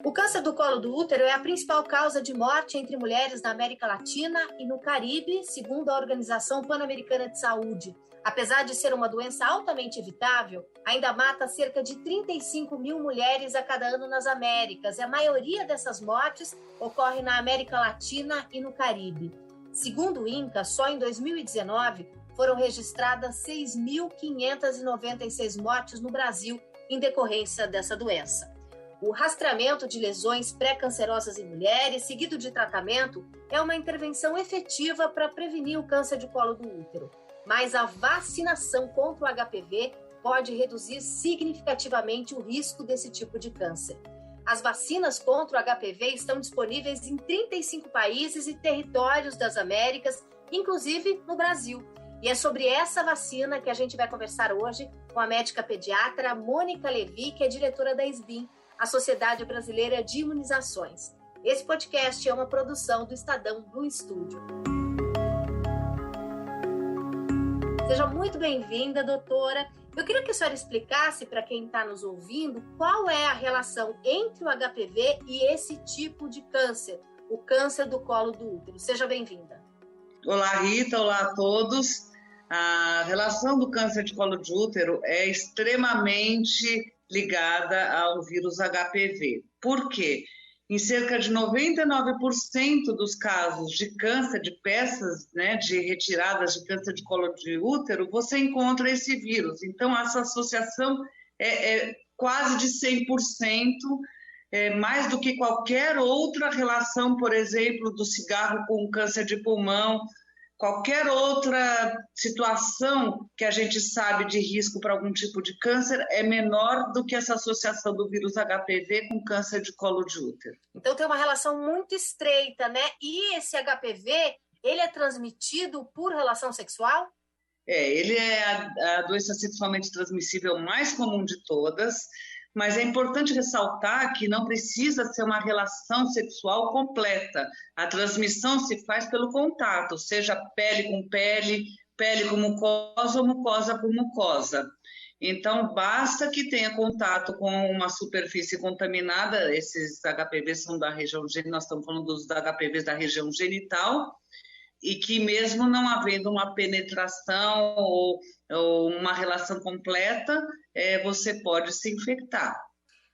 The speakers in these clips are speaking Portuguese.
O câncer do colo do útero é a principal causa de morte entre mulheres na América Latina e no Caribe, segundo a Organização Pan-Americana de Saúde. Apesar de ser uma doença altamente evitável, ainda mata cerca de 35 mil mulheres a cada ano nas Américas, e a maioria dessas mortes ocorre na América Latina e no Caribe. Segundo o INCA, só em 2019 foram registradas 6.596 mortes no Brasil em decorrência dessa doença. O rastreamento de lesões pré-cancerosas em mulheres, seguido de tratamento, é uma intervenção efetiva para prevenir o câncer de colo do útero. Mas a vacinação contra o HPV pode reduzir significativamente o risco desse tipo de câncer. As vacinas contra o HPV estão disponíveis em 35 países e territórios das Américas, inclusive no Brasil. E é sobre essa vacina que a gente vai conversar hoje com a médica pediatra Mônica Levi, que é diretora da SBIM, a Sociedade Brasileira de Imunizações. Esse podcast é uma produção do Estadão Blue Studio. Seja muito bem-vinda, doutora. Eu queria que a senhora explicasse para quem está nos ouvindo qual é a relação entre o HPV e esse tipo de câncer, o câncer do colo do útero. Seja bem-vinda. Olá, Rita. Olá a todos. A relação do câncer de colo de útero é extremamente ligada ao vírus HPV. Por quê? Em cerca de 99% dos casos de câncer de peças, de retiradas de câncer de colo de útero, você encontra esse vírus. Então, essa associação é quase de 100%, mais do que qualquer outra relação, por exemplo, do cigarro com câncer de pulmão, qualquer outra situação que a gente sabe de risco para algum tipo de câncer é menor do que essa associação do vírus HPV com câncer de colo de útero. Então tem uma relação muito estreita, né? E esse HPV, ele é transmitido por relação sexual? Ele é a doença sexualmente transmissível mais comum de todas, mas é importante ressaltar que não precisa ser uma relação sexual completa. A transmissão se faz pelo contato, seja pele com pele, pele com mucosa ou mucosa com mucosa. Então, basta que tenha contato com uma superfície contaminada, esses HPVs são da região genital, nós estamos falando dos HPVs da região genital, e que mesmo não havendo uma penetração ou uma relação completa, você pode se infectar.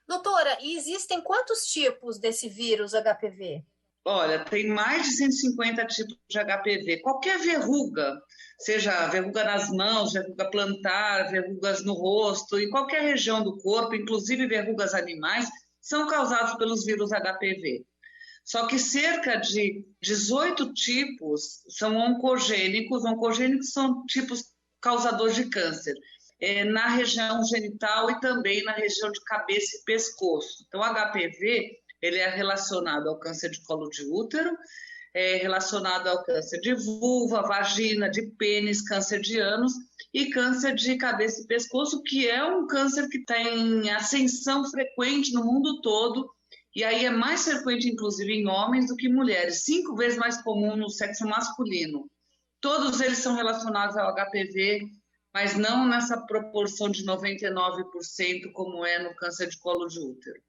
Doutora, e existem quantos tipos desse vírus HPV? Olha, tem mais de 150 tipos de HPV. Qualquer verruga, seja verruga nas mãos, verruga plantar, verrugas no rosto, em qualquer região do corpo, inclusive verrugas animais, são causados pelos vírus HPV. Só que cerca de 18 tipos são oncogênicos. Oncogênicos são tipos causadores de câncer, na região genital e também na região de cabeça e pescoço. Então, o HPV ele é relacionado ao câncer de colo de útero, relacionado ao câncer de vulva, vagina, de pênis, câncer de ânus e câncer de cabeça e pescoço, que é um câncer que tem ascensão frequente no mundo todo. E aí é mais frequente, inclusive, em homens do que mulheres, 5 vezes mais comum no sexo masculino. Todos eles são relacionados ao HPV, mas não nessa proporção de 99% como é no câncer de colo de útero.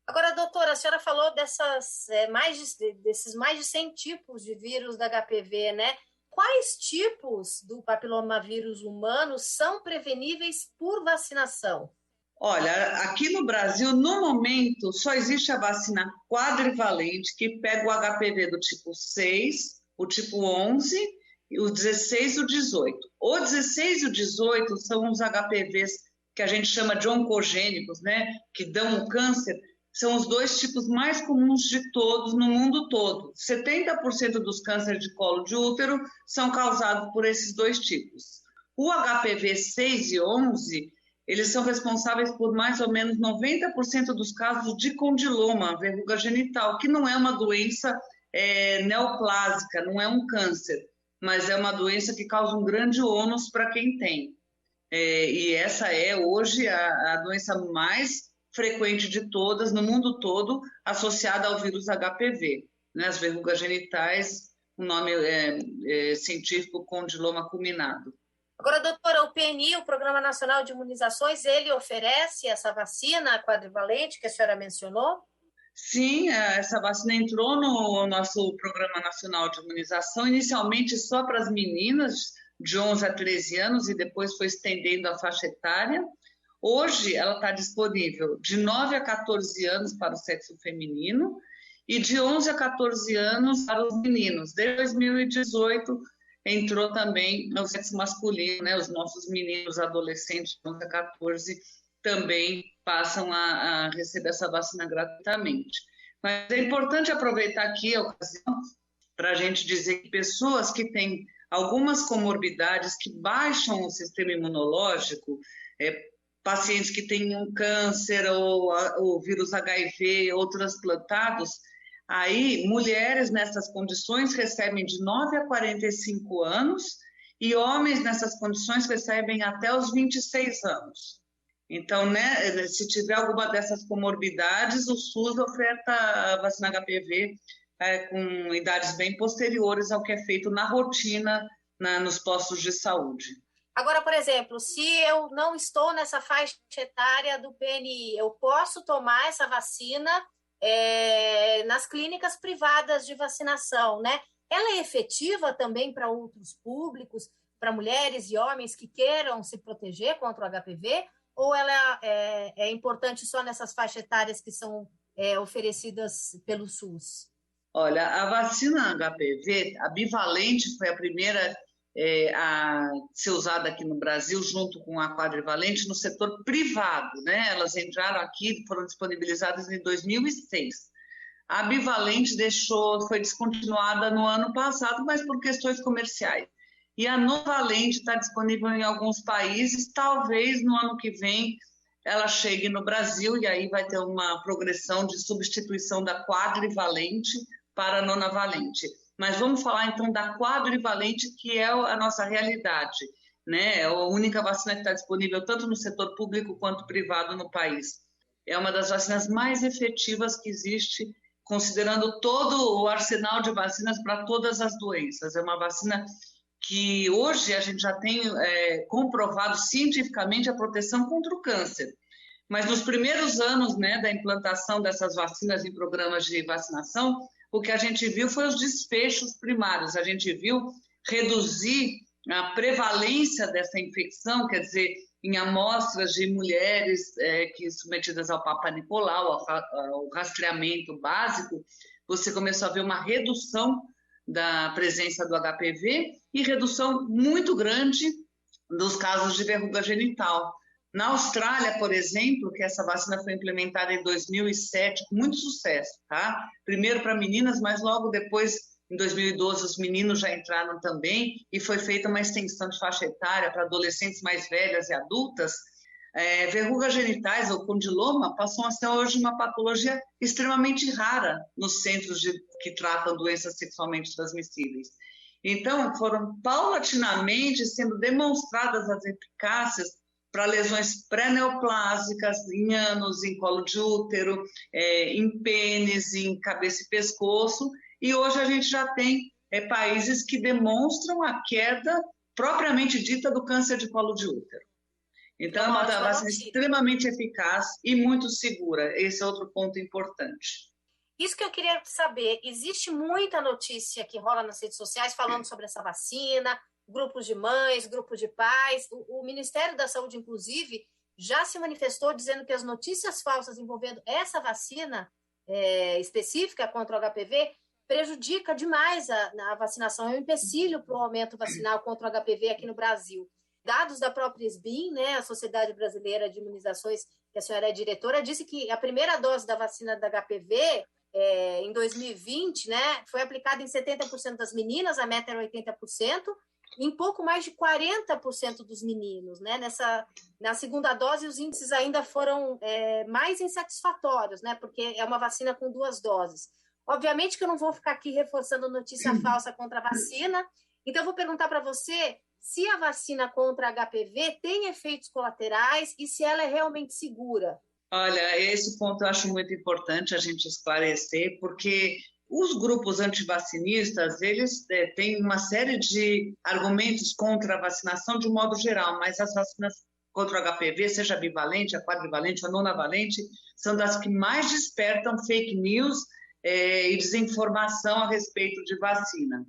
Agora, doutora, a senhora falou desses mais de 100 tipos de vírus da HPV, né? Quais tipos do papilomavírus humano são preveníveis por vacinação? Olha, aqui no Brasil, no momento, só existe a vacina quadrivalente, que pega o HPV do tipo 6, o tipo 11, o 16 e o 18. O 16 e o 18 são os HPVs que a gente chama de oncogênicos, que dão o câncer, são os 2 tipos mais comuns de todos no mundo todo. 70% dos cânceres de colo de útero são causados por esses 2 tipos. O HPV 6 e 11, eles são responsáveis por mais ou menos 90% dos casos de condiloma, verruga genital, que não é uma doença neoplásica, não é um câncer, mas é uma doença que causa um grande ônus para quem tem. E essa é hoje a doença mais frequente de todas, no mundo todo, associada ao vírus HPV. As verrugas genitais, o nome científico condiloma acuminado. Agora, doutora, o PNI, o Programa Nacional de Imunizações, ele oferece essa vacina quadrivalente que a senhora mencionou? Sim, essa vacina entrou no nosso Programa Nacional de Imunização, inicialmente só para as meninas de 11 a 13 anos e depois foi estendendo a faixa etária. Hoje ela está disponível de 9 a 14 anos para o sexo feminino e de 11 a 14 anos para os meninos. Desde 2018 entrou também o sexo masculino, né? Os nossos meninos adolescentes de 11 a 14 também passam a receber essa vacina gratuitamente. Mas é importante aproveitar aqui a ocasião para a gente dizer que pessoas que têm algumas comorbidades que baixam o sistema imunológico, pacientes que têm um câncer ou o vírus HIV ou transplantados, aí mulheres nessas condições recebem de 9 a 45 anos e homens nessas condições recebem até os 26 anos. Então, né, se tiver alguma dessas comorbidades, o SUS oferta a vacina HPV com idades bem posteriores ao que é feito na rotina nos postos de saúde. Agora, por exemplo, se eu não estou nessa faixa etária do PNI, eu posso tomar essa vacina nas clínicas privadas de vacinação, né? Ela é efetiva também para outros públicos, para mulheres e homens que queiram se proteger contra o HPV? Ou ela é importante só nessas faixas etárias que são oferecidas pelo SUS? Olha, a vacina HPV, a bivalente, foi a primeira a ser usada aqui no Brasil, junto com a quadrivalente, no setor privado, né? Elas entraram aqui, foram disponibilizadas em 2006. A bivalente foi descontinuada no ano passado, mas por questões comerciais. E a novalente está disponível em alguns países, talvez no ano que vem ela chegue no Brasil e aí vai ter uma progressão de substituição da quadrivalente para a nonavalente. Mas vamos falar então da quadrivalente, que é a nossa realidade, né? É a única vacina que está disponível tanto no setor público quanto privado no país. É uma das vacinas mais efetivas que existe, considerando todo o arsenal de vacinas para todas as doenças. É uma vacina que hoje a gente já tem comprovado cientificamente a proteção contra o câncer. Mas nos primeiros anos, né, da implantação dessas vacinas em programas de vacinação, o que a gente viu foi os desfechos primários. A gente viu reduzir a prevalência dessa infecção, quer dizer, em amostras de mulheres que submetidas ao Papa Nicolau, ao rastreamento básico, você começou a ver uma redução da presença do HPV e redução muito grande dos casos de verruga genital. Na Austrália, por exemplo, que essa vacina foi implementada em 2007, com muito sucesso, tá? Primeiro para meninas, mas logo depois, em 2012, os meninos já entraram também e foi feita uma extensão de faixa etária para adolescentes mais velhas e adultas. Verrugas genitais ou condiloma passam a ser hoje uma patologia extremamente rara nos centros que tratam doenças sexualmente transmissíveis. Então, foram paulatinamente sendo demonstradas as eficácias para lesões pré-neoplásicas em ânus, em colo de útero, em pênis, em cabeça e pescoço, e hoje a gente já tem países que demonstram a queda propriamente dita do câncer de colo de útero. Então, é uma vacina extremamente eficaz e muito segura. Esse é outro ponto importante. Isso que eu queria saber, existe muita notícia que rola nas redes sociais falando sobre essa vacina, grupos de mães, grupos de pais. O Ministério da Saúde, inclusive, já se manifestou dizendo que as notícias falsas envolvendo essa vacina específica contra o HPV prejudica demais a vacinação, é um empecilho para o aumento vacinal contra o HPV aqui no Brasil. Dados da própria SBIM, né, a Sociedade Brasileira de Imunizações, que a senhora é diretora, disse que a primeira dose da vacina da HPV em 2020, né, foi aplicada em 70% das meninas, a meta era 80%, em pouco mais de 40% dos meninos, né? Na segunda dose, os índices ainda foram mais insatisfatórios, né? Porque é uma vacina com 2 doses. Obviamente que eu não vou ficar aqui reforçando notícia falsa contra a vacina, então eu vou perguntar para você se a vacina contra HPV tem efeitos colaterais e se ela é realmente segura. Olha, esse ponto eu acho muito importante a gente esclarecer, porque os grupos antivacinistas, eles têm uma série de argumentos contra a vacinação de um modo geral, mas as vacinas contra o HPV, seja bivalente, a quadrivalente, a nonavalente, são das que mais despertam fake news e desinformação a respeito de vacina.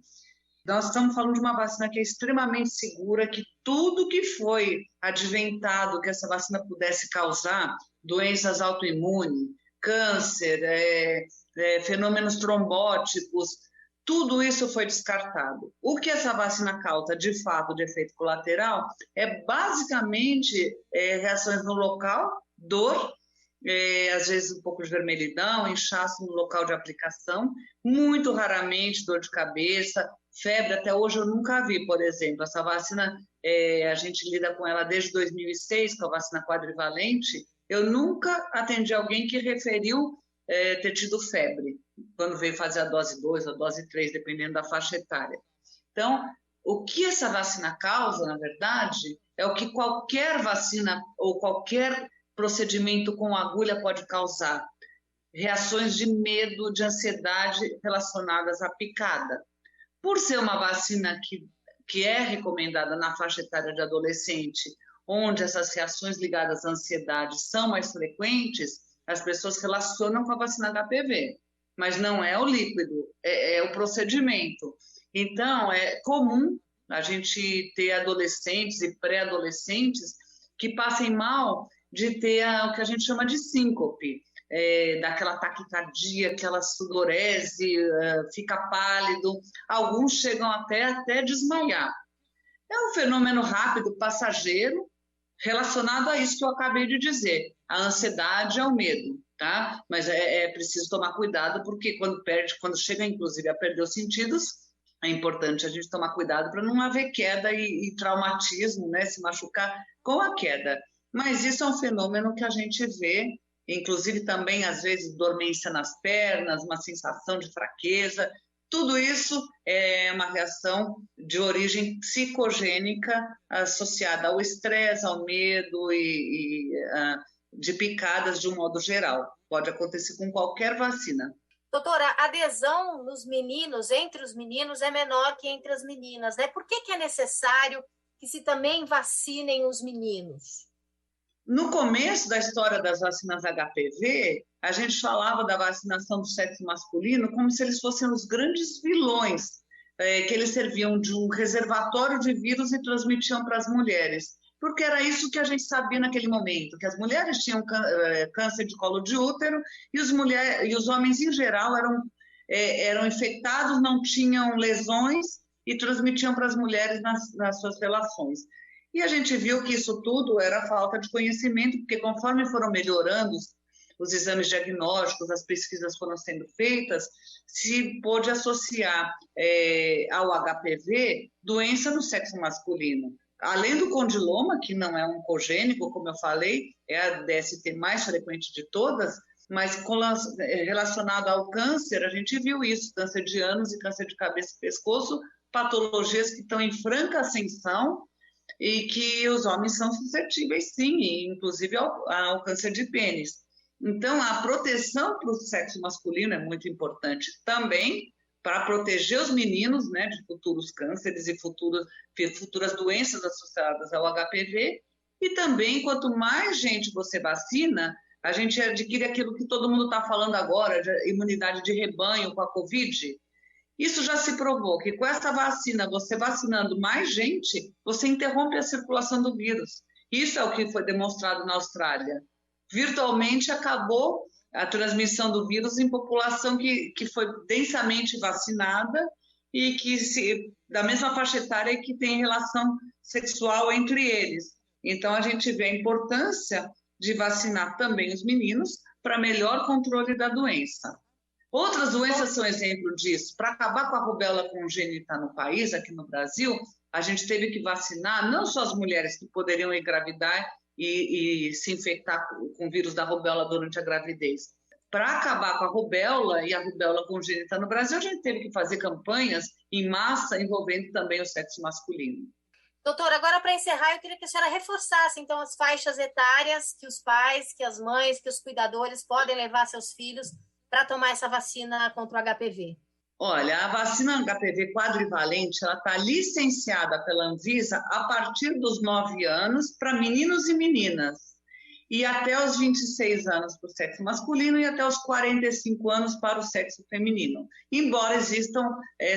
Nós estamos falando de uma vacina que é extremamente segura, que tudo que foi adventado que essa vacina pudesse causar, doenças autoimunes, câncer, fenômenos trombóticos, tudo isso foi descartado. O que essa vacina causa, de fato, de efeito colateral, é basicamente reações no local, dor, às vezes um pouco de vermelhidão, inchaço no local de aplicação, muito raramente dor de cabeça, febre. Até hoje eu nunca vi, por exemplo. Essa vacina, a gente lida com ela desde 2006, que é a vacina quadrivalente. Eu nunca atendi alguém que referiu ter tido febre, quando veio fazer a dose 2 ou a dose 3, dependendo da faixa etária. Então, o que essa vacina causa, na verdade, é o que qualquer vacina ou qualquer procedimento com agulha pode causar. Reações de medo, de ansiedade relacionadas à picada. Por ser uma vacina que é recomendada na faixa etária de adolescente, onde essas reações ligadas à ansiedade são mais frequentes, as pessoas relacionam com a vacina HPV, mas não é o líquido, é o procedimento. Então, é comum a gente ter adolescentes e pré-adolescentes que passem mal de ter o que a gente chama de síncope, daquela taquicardia, aquela sudorese, fica pálido, alguns chegam até desmaiar. É um fenômeno rápido, passageiro, relacionado a isso que eu acabei de dizer, a ansiedade ao medo, tá? Mas é preciso tomar cuidado, porque quando chega, inclusive, a perder os sentidos, é importante a gente tomar cuidado para não haver queda e traumatismo, né? Se machucar com a queda. Mas isso é um fenômeno que a gente vê, inclusive também, às vezes, dormência nas pernas, uma sensação de fraqueza. Tudo isso é uma reação de origem psicogênica associada ao estresse, ao medo e de picadas de um modo geral. Pode acontecer com qualquer vacina. Doutora, a adesão nos meninos, entre os meninos, é menor que entre as meninas, né? Por que é necessário que se também vacinem os meninos? No começo da história das vacinas HPV, a gente falava da vacinação do sexo masculino como se eles fossem os grandes vilões, que eles serviam de um reservatório de vírus e transmitiam para as mulheres. Porque era isso que a gente sabia naquele momento, que as mulheres tinham câncer de colo de útero e os homens, em geral, eram infectados, não tinham lesões e transmitiam para as mulheres nas suas relações. E a gente viu que isso tudo era falta de conhecimento, porque conforme foram melhorando os exames diagnósticos, as pesquisas foram sendo feitas, se pôde associar ao HPV doença no sexo masculino. Além do condiloma, que não é oncogênico, como eu falei, é a DST mais frequente de todas, mas relacionado ao câncer, a gente viu isso, câncer de ânus e câncer de cabeça e pescoço, patologias que estão em franca ascensão e que os homens são suscetíveis, sim, inclusive ao câncer de pênis. Então, a proteção para o sexo masculino é muito importante também, para proteger os meninos, né, de futuros cânceres e futuras doenças associadas ao HPV. E também, quanto mais gente você vacina, a gente adquire aquilo que todo mundo está falando agora, de imunidade de rebanho com a Covid. Isso já se provou que com essa vacina, você vacinando mais gente, você interrompe a circulação do vírus. Isso é o que foi demonstrado na Austrália. Virtualmente acabou a transmissão do vírus em população que foi densamente vacinada e que da mesma faixa etária que tem relação sexual entre eles. Então, a gente vê a importância de vacinar também os meninos para melhor controle da doença. Outras doenças são exemplo disso. Para acabar com a rubéola congênita no país, aqui no Brasil, a gente teve que vacinar não só as mulheres que poderiam engravidar e se infectar com o vírus da rubéola durante a gravidez. Para acabar com a rubéola e a rubéola congênita no Brasil, a gente teve que fazer campanhas em massa envolvendo também o sexo masculino. Doutora, agora para encerrar, eu queria que a senhora reforçasse então as faixas etárias que os pais, que as mães, que os cuidadores podem levar seus filhos para tomar essa vacina contra o HPV. Olha, a vacina HPV quadrivalente, ela está licenciada pela Anvisa a partir dos 9 anos para meninos e meninas, e até os 26 anos para o sexo masculino e até os 45 anos para o sexo feminino, embora existam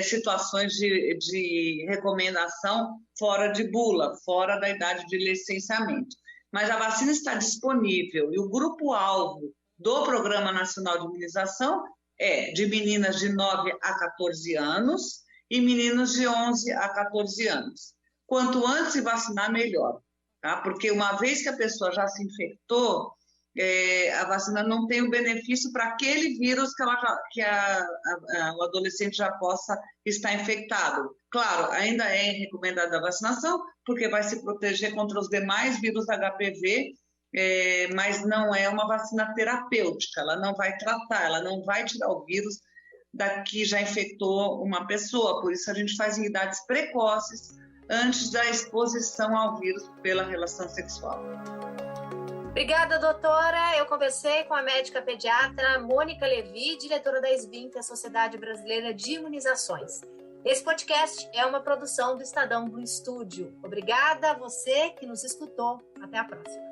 situações de recomendação fora de bula, fora da idade de licenciamento. Mas a vacina está disponível e o grupo-alvo do Programa Nacional de Imunização é de meninas de 9 a 14 anos e meninos de 11 a 14 anos. Quanto antes se vacinar, melhor, tá? Porque uma vez que a pessoa já se infectou, a vacina não tem o benefício para aquele vírus que o adolescente já possa estar infectado. Claro, ainda é recomendada a vacinação, porque vai se proteger contra os demais vírus HPV, mas não é uma vacina terapêutica, ela não vai tratar, ela não vai tirar o vírus que já infectou uma pessoa, por isso a gente faz em idades precoces, antes da exposição ao vírus pela relação sexual. Obrigada, doutora. Eu conversei com a médica pediatra Mônica Levi, diretora da SBIMP, a Sociedade Brasileira de Imunizações. Esse podcast é uma produção do Estadão Blue Studio. Obrigada a você que nos escutou. Até a próxima.